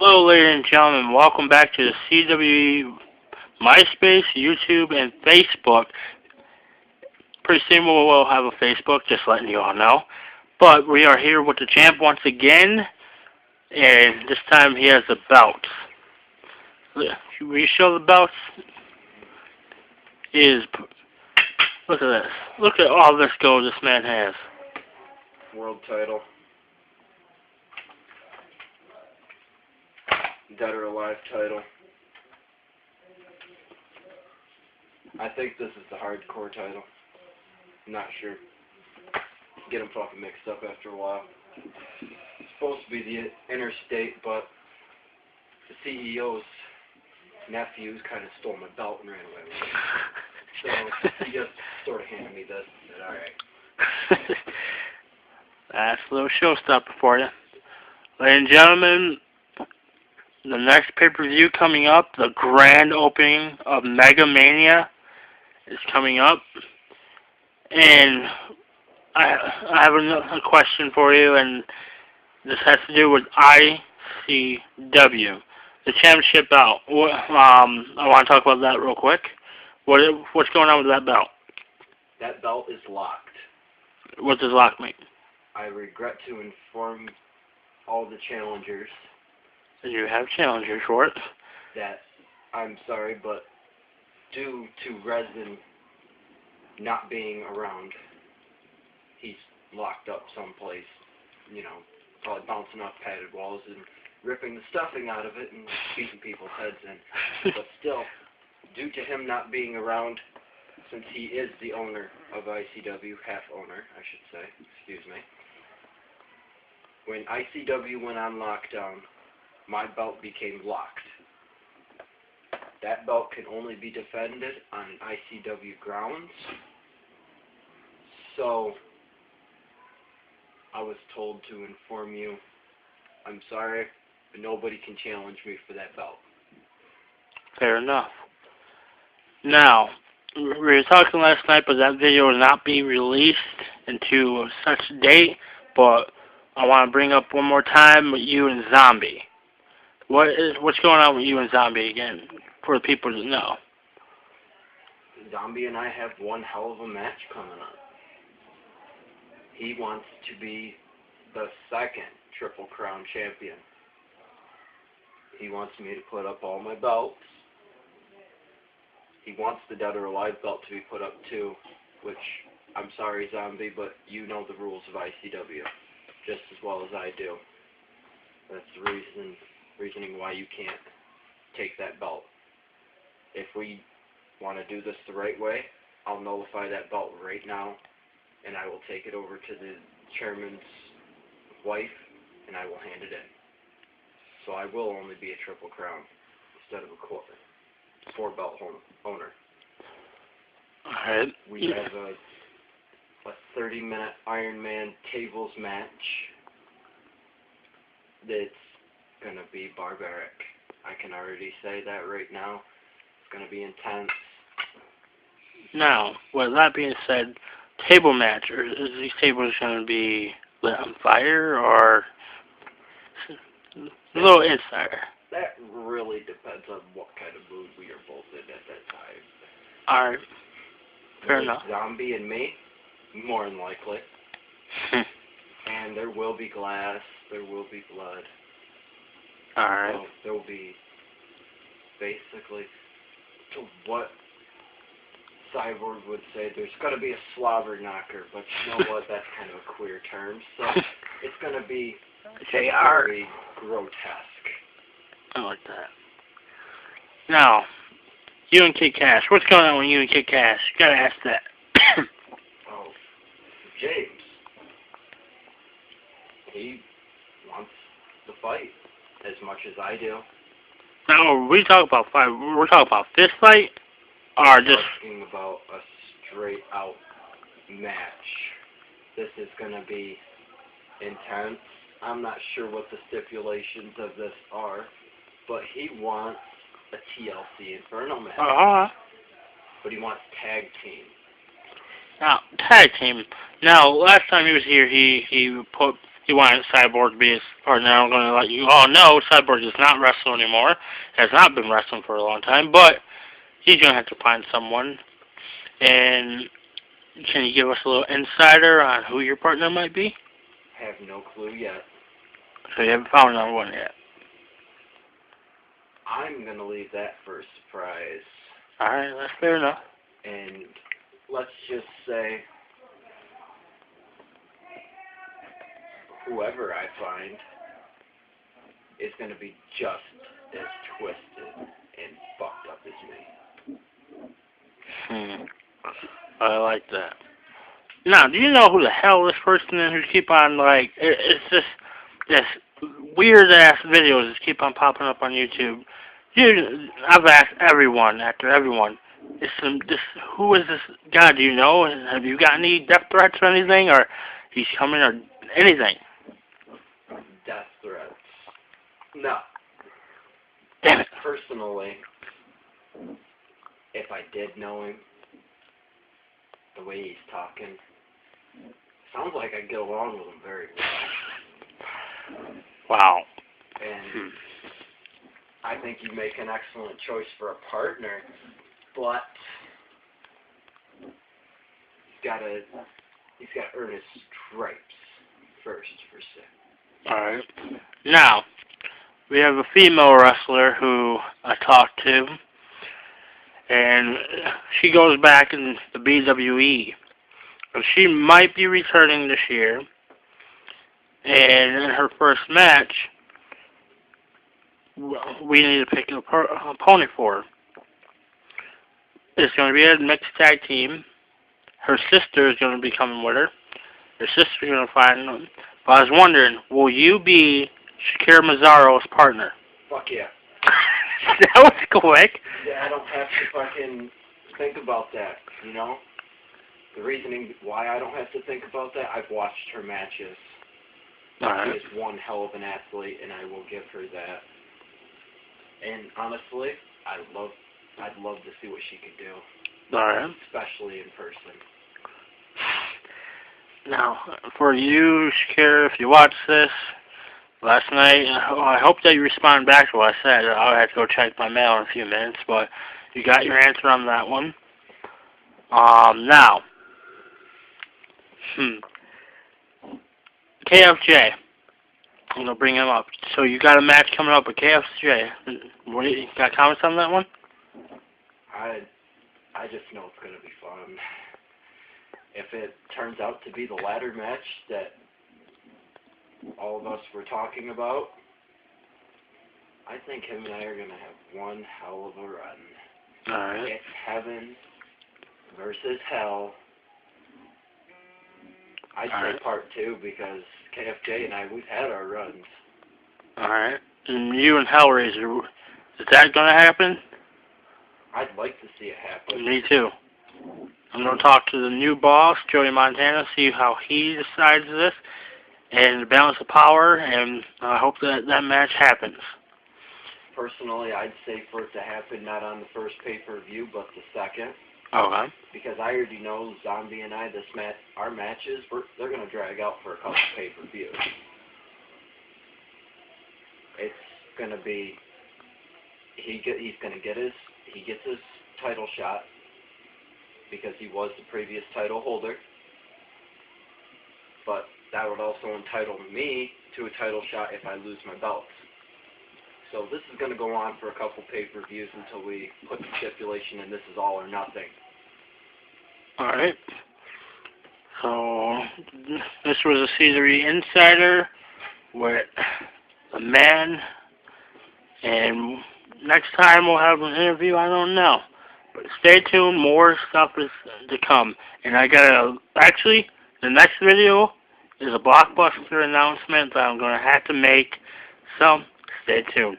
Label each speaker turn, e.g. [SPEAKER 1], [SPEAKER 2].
[SPEAKER 1] Hello, ladies and gentlemen. Welcome back to the CWE MySpace, YouTube, and Facebook. Pretty soon we'll have a Facebook, just letting you all know. But we are here with the champ once again, and this time he has a belt. Should we show the belts? Look at this. Look at all this gold this man has.
[SPEAKER 2] World title. Dead or Alive title. I think this is the hardcore title. I'm not sure. Get them fucking mixed up after a while. It's supposed to be the interstate, but the CEO's nephews kind of stole my belt and ran away with it. So he just sort of handed me this and said, alright.
[SPEAKER 1] That's a little showstopper for you. Ladies and gentlemen, the next pay-per-view coming up, the grand opening of Mega Mania, is coming up. And I have a question for you, and this has to do with ICW, the championship belt. I want to talk about that real quick. What's going on with that belt?
[SPEAKER 2] That belt is locked.
[SPEAKER 1] What does lock mean?
[SPEAKER 2] I regret to inform all the challengers.
[SPEAKER 1] You have challengers for it.
[SPEAKER 2] That I'm sorry, but due to Resin not being around, he's locked up someplace, probably bouncing off padded walls and ripping the stuffing out of it and beating people's heads in. But still, due to him not being around, since he is the owner of ICW, half owner, I should say, excuse me, when ICW went on lockdown, my belt became locked. That belt can only be defended on ICW grounds. So, I was told to inform you, I'm sorry, but nobody can challenge me for that belt.
[SPEAKER 1] Fair enough. Now, we were talking last night, but that video will not be released until such date, but I want to bring up one more time with you and Zombie. What's going on with you and Zombie again, for the people to know?
[SPEAKER 2] Zombie and I have one hell of a match coming up. He wants to be the second Triple Crown champion. He wants me to put up all my belts. He wants the Dead or Alive belt to be put up too, which, I'm sorry Zombie, but you know the rules of ICW just as well as I do. That's the reasoning why you can't take that belt. If we want to do this the right way, I'll nullify that belt right now, and I will take it over to the chairman's wife, and I will hand it in. So I will only be a Triple Crown instead of a 4-belt owner.
[SPEAKER 1] Alright.
[SPEAKER 2] We have a 30-minute Iron Man tables match that's going to be barbaric. I can already say that right now. It's going to be intense.
[SPEAKER 1] Now, with that being said, table match, or is these tables going to be lit on fire, or a little insider?
[SPEAKER 2] That really depends on what kind of mood we are both in at that time.
[SPEAKER 1] Alright, fair enough.
[SPEAKER 2] Zombie and me, more than likely. And there will be glass, there will be blood.
[SPEAKER 1] Alright.
[SPEAKER 2] So there will be basically, to what Cyborg would say, there's going to be a slobber knocker, but you know what, that's kind of a queer term, so it's going to be very grotesque.
[SPEAKER 1] I like that. Now, you and Kid Cash, what's going on with you and Kid Cash? You gotta ask that.
[SPEAKER 2] Oh, James, he wants the fight as much as I do.
[SPEAKER 1] Now, we talk about fight. We're talking about fist fight, or just
[SPEAKER 2] talking about a straight out match. This is gonna be intense. I'm not sure what the stipulations of this are, but he wants a TLC Inferno match. But he wants tag team.
[SPEAKER 1] Now, tag team. Now, last time he was here, he put he wanted Cyborg to be his partner. I'm going to let you all know Cyborg does not wrestle anymore. Has not been wrestling for a long time, but he's going to have to find someone. And can you give us a little insider on who your partner might be?
[SPEAKER 2] Have no clue yet.
[SPEAKER 1] So you haven't found another one yet.
[SPEAKER 2] I'm going to leave that for a surprise.
[SPEAKER 1] Alright, that's fair enough.
[SPEAKER 2] And let's just say, whoever I find is going to be just as twisted and fucked up as me.
[SPEAKER 1] I like that. Now, do you know who the hell this person is who keep on, like, it's just this weird-ass videos that keep on popping up on YouTube? I've asked everyone, who is this guy? Do you know? Have you got any death threats or anything? Or he's coming or anything?
[SPEAKER 2] Death threats? No.
[SPEAKER 1] Damn it.
[SPEAKER 2] Personally, if I did know him, the way he's talking, sounds like I'd get along with him very well.
[SPEAKER 1] Wow.
[SPEAKER 2] And I think you'd make an excellent choice for a partner, but he's got to earn his stripes first, per se.
[SPEAKER 1] Alright. Now, we have a female wrestler who I talked to, and she goes back in the BWE. She might be returning this year, and in her first match, we need to pick an opponent for her. It's going to be a mixed tag team. Her sister is going to be coming with her. Her sister's going to find them. But I was wondering, will you be Shakira Mazzaro's partner?
[SPEAKER 2] Fuck yeah.
[SPEAKER 1] That was quick.
[SPEAKER 2] Yeah, I don't have to fucking think about that, you know? The reasoning why I don't have to think about that, I've watched her matches.
[SPEAKER 1] Alright.
[SPEAKER 2] She is one hell of an athlete, and I will give her that. And honestly, I'd love to see what she could do.
[SPEAKER 1] Alright.
[SPEAKER 2] Especially in person.
[SPEAKER 1] Now, for you, Shakira, if you watch this last night, I hope that you respond back to what I said. I'll have to go check my mail in a few minutes, but you got your answer on that one. Now, KFJ. I'm going to bring him up. So you got a match coming up with KFJ. What do you got comments on that one?
[SPEAKER 2] I just know it's going to be fun. If it turns out to be the ladder match that all of us were talking about, I think him and I are going to have one hell of a run.
[SPEAKER 1] Alright.
[SPEAKER 2] It's heaven versus hell. I'd say part 2 because KFJ and I, we've had our runs.
[SPEAKER 1] Alright. And you and Hellraiser, is that going to happen?
[SPEAKER 2] I'd like to see it happen.
[SPEAKER 1] Me too. I'm going to talk to the new boss, Joey Montana, see how he decides this, and balance of power, and I hope that that match happens.
[SPEAKER 2] Personally, I'd say for it to happen not on the first pay-per-view, but the second.
[SPEAKER 1] Okay.
[SPEAKER 2] Because I already know Zombie and I, our matches, they're going to drag out for a couple pay-per-views. It's going to be, he gets his title shot because he was the previous title holder. But that would also entitle me to a title shot if I lose my belts. So this is going to go on for a couple pay-per-views until we put the stipulation in this is all or nothing.
[SPEAKER 1] Alright. So, this was a CWE-Insider with a man, and next time we'll have an interview, I don't know. But stay tuned, more stuff is to come. And actually, the next video is a blockbuster announcement that I'm going to have to make, so stay tuned.